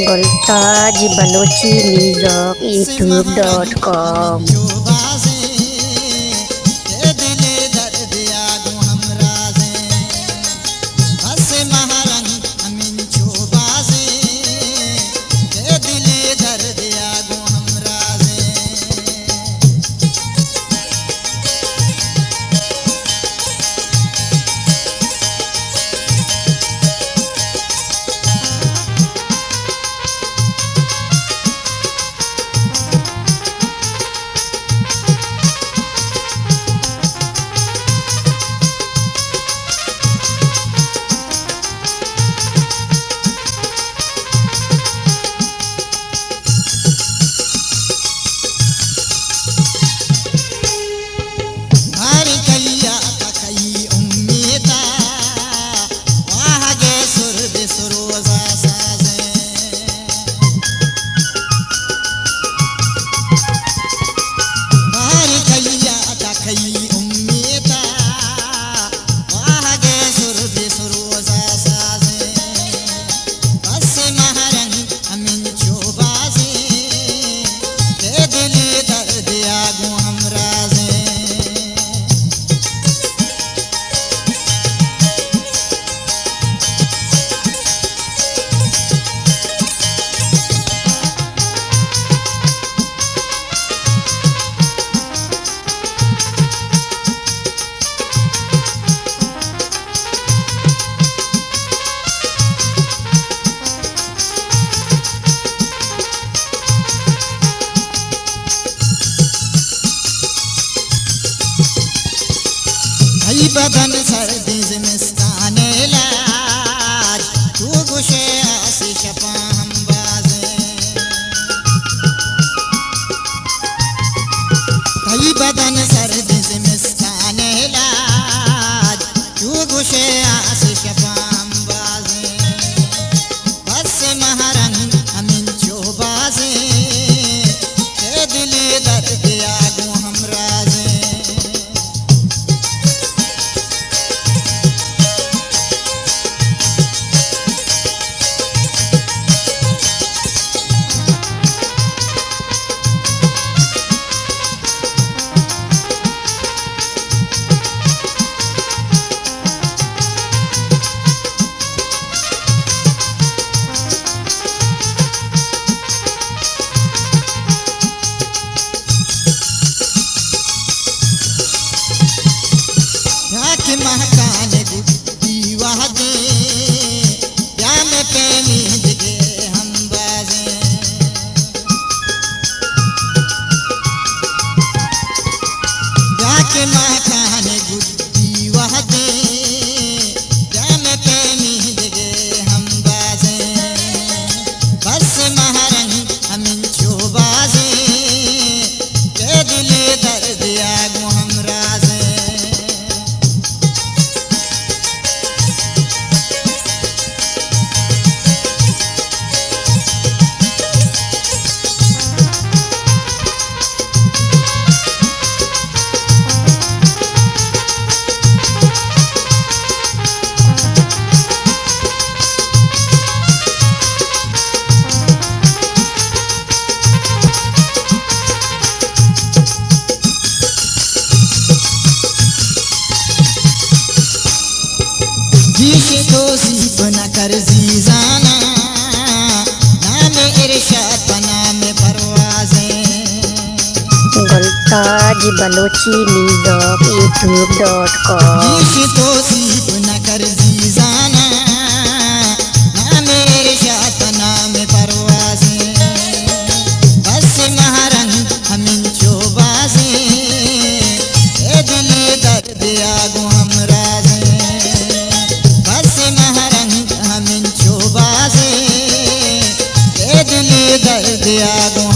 Goltaj Balochi Music YouTube.com बदन सर्दी जिमिस्ताने लाज तू गुशे आसी शपा हम बाजे कई बदन सर्दी जिमिस्ताने लाज तू गुशे आसी शपा हम बाजे बस महारंग अमिन चो बाजे के दिली दर्द आगू हम राजे महकाने दीवा दे या में प्रेमी दिखे हम बाजे या के महकाने दीवा दे या में प्रेमी दिखे हम बाजे बस महारंग अमिन चो बाजे के दिले दर्द आगू हम राजे तो सीप न कर जीजाना नाम इरशाद बना में परवाज़े Goltaj Balochi Music YouTube.com तो सीप न कर जीजाना नाम इरशाद बना में परवाज़े बस महारंग हमिन चो बाजे ए दिल दर्द आगू हम राजे दर्द आगो